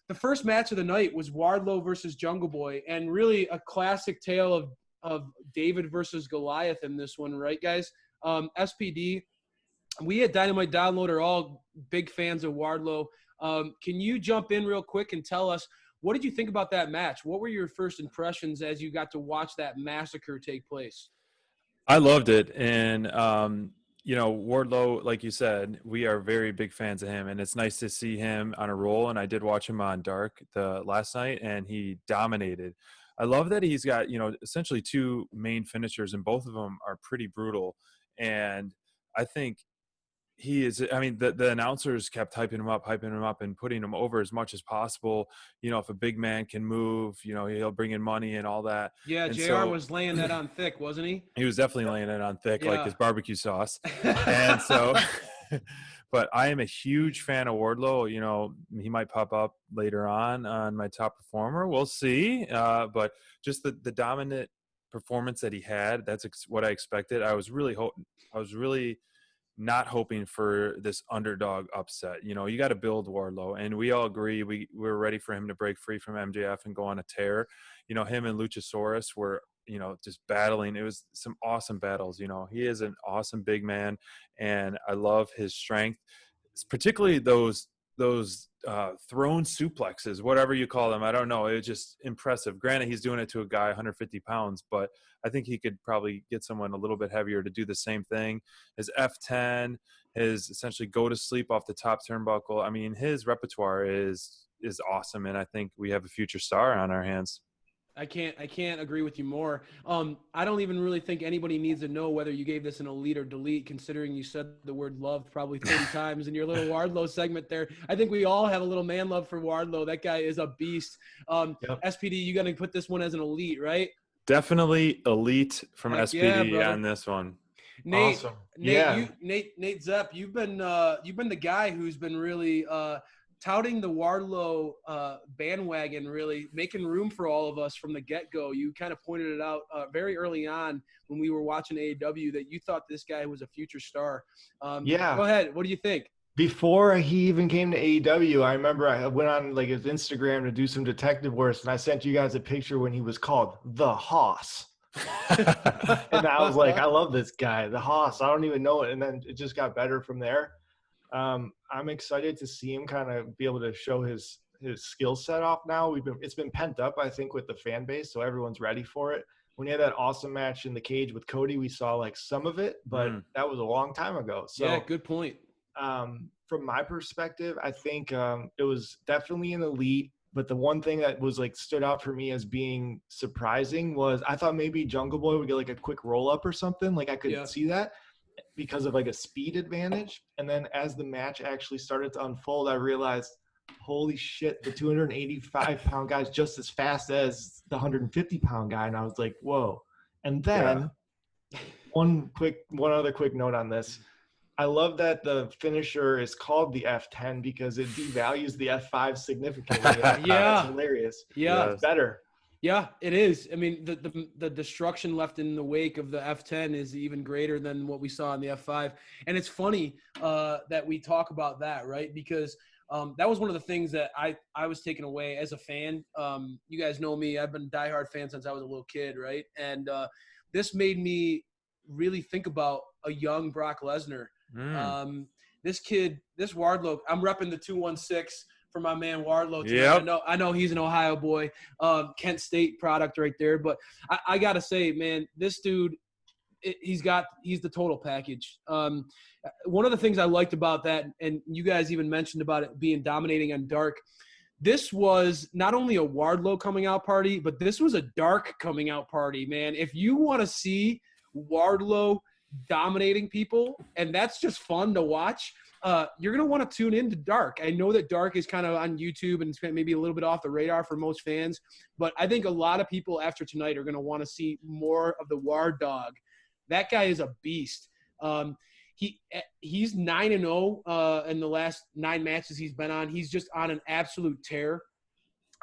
The first match of the night was Wardlow versus Jungle Boy, and really a classic tale of David versus Goliath in this one, right, guys? SPD, we at Dynamite Download are all big fans of Wardlow. Can you jump in real quick and tell us, what did you think about that match? What were your first impressions as you got to watch that massacre take place? I loved it. And, Wardlow, like you said, we are very big fans of him, and it's nice to see him on a roll. And I did watch him on Dark the last night, and he dominated. I love that he's got, essentially two main finishers, and both of them are pretty brutal. And I think the announcers kept hyping him up and putting him over as much as possible. If a big man can move, he'll bring in money and all that. Yeah, And JR was laying that on thick, wasn't he? He was definitely laying it on thick, Yeah. like his barbecue sauce. And so, but I am a huge fan of Wardlow. He might pop up later on my top performer. We'll see. But just the dominant performance that he had, that's what I expected. I was really not hoping for this underdog upset. You got to build Wardlow, and we all agree we're ready for him to break free from MJF and go on a tear. Him and Luchasaurus were just battling. It was some awesome battles. He is an awesome big man, and I love his strength, particularly those thrown suplexes, whatever you call them. I don't know. It was just impressive. Granted, he's doing it to a guy 150 pounds, but I think he could probably get someone a little bit heavier to do the same thing. His F10, his essentially go to sleep off the top turnbuckle. I mean, his repertoire is awesome, and I think we have a future star on our hands. I can't agree with you more. I don't even really think anybody needs to know whether you gave this an elite or delete, considering you said the word loved probably 30 times in your little Wardlow segment there. I think we all have a little man love for Wardlow. That guy is a beast. Yep. SPD, you got to put this one as an elite, right? Definitely elite from Heck SPD yeah, on this one. Nate, Awesome. Nate Zepp, you've been the guy who's been really touting the Wardlow bandwagon, really making room for all of us from the get-go. You kind of pointed it out very early on when we were watching AEW that you thought this guy was a future star. Yeah. Go ahead. What do you think? Before he even came to AEW, I remember I went on his Instagram to do some detective work, and I sent you guys a picture when he was called the Hoss. And I was like, I love this guy, the Hoss. I don't even know it. And then it just got better from there. I'm excited to see him kind of be able to show his skill set off now. It's been pent up, I think, with the fan base, so everyone's ready for it. When he had that awesome match in the cage with Cody, we saw some of it, but that was a long time ago. So yeah, good point. From my perspective, I think it was definitely an elite. But the one thing that was stood out for me as being surprising was I thought maybe Jungle Boy would get a quick roll up or something. I could see that because of a speed advantage. And then as the match actually started to unfold, I realized, holy shit, the 285-pound guy's just as fast as the 150-pound guy. And I was like, whoa. And then one other quick note on this. I love that the finisher is called the F10 because it devalues the F5 significantly. Yeah. It's hilarious. Yeah. It's better. Yeah, it is. I mean, the destruction left in the wake of the F10 is even greater than what we saw in the F5. And it's funny that we talk about that, right? Because that was one of the things that I was taken away as a fan. You guys know me. I've been a diehard fan since I was a little kid, right? And this made me really think about a young Brock Lesnar. This kid, this Wardlow, I'm repping the 216 for my man Wardlow tonight. Yep. I know he's an Ohio boy, Kent State product right there. But I gotta say, man, this dude, he's the total package. One of the things I liked about that, and you guys even mentioned about it being dominating on Dark, this was not only a Wardlow coming out party, but this was a Dark coming out party, man. If you want to see Wardlow dominating people, and that's just fun to watch, you're going to want to tune into Dark. I know that Dark is kind of on YouTube and it's maybe a little bit off the radar for most fans, but I think a lot of people after tonight are going to want to see more of the Ward Dog. That guy is a beast. He's 9-0 in the last 9 matches he's been on. He's just on an absolute tear.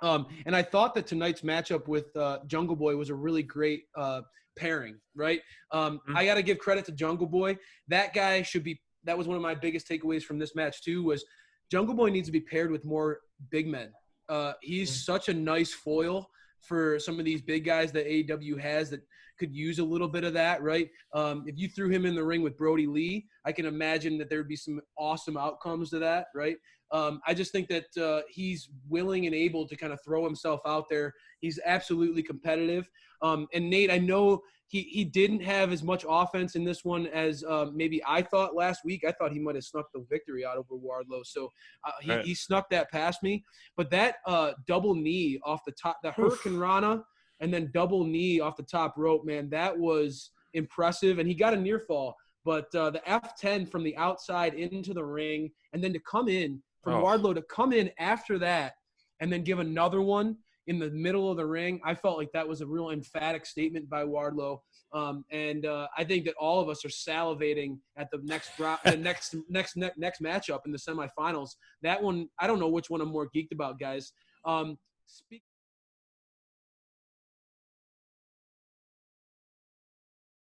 And I thought that tonight's matchup with Jungle Boy was a really great pairing, right? I got to give credit to Jungle Boy. That guy that was one of my biggest takeaways from this match too, was Jungle Boy needs to be paired with more big men. He's such a nice foil for some of these big guys that AEW has that could use a little bit of that, right? If you threw him in the ring with Brody Lee, I can imagine that there would be some awesome outcomes to that, right? I just think that he's willing and able to kind of throw himself out there. He's absolutely competitive. And Nate, I know he didn't have as much offense in this one as maybe I thought last week. I thought he might have snuck the victory out over Wardlow. So he snuck that past me. But that double knee off the top, the Hurricane Rana, and then double knee off the top rope, man, that was impressive. And he got a near fall. But the F10 from the outside into the ring, and then to come in, for Wardlow to come in after that and then give another one in the middle of the ring, I felt like that was a real emphatic statement by Wardlow. And I think that all of us are salivating at the next matchup in the semifinals. That one, I don't know which one I'm more geeked about, guys.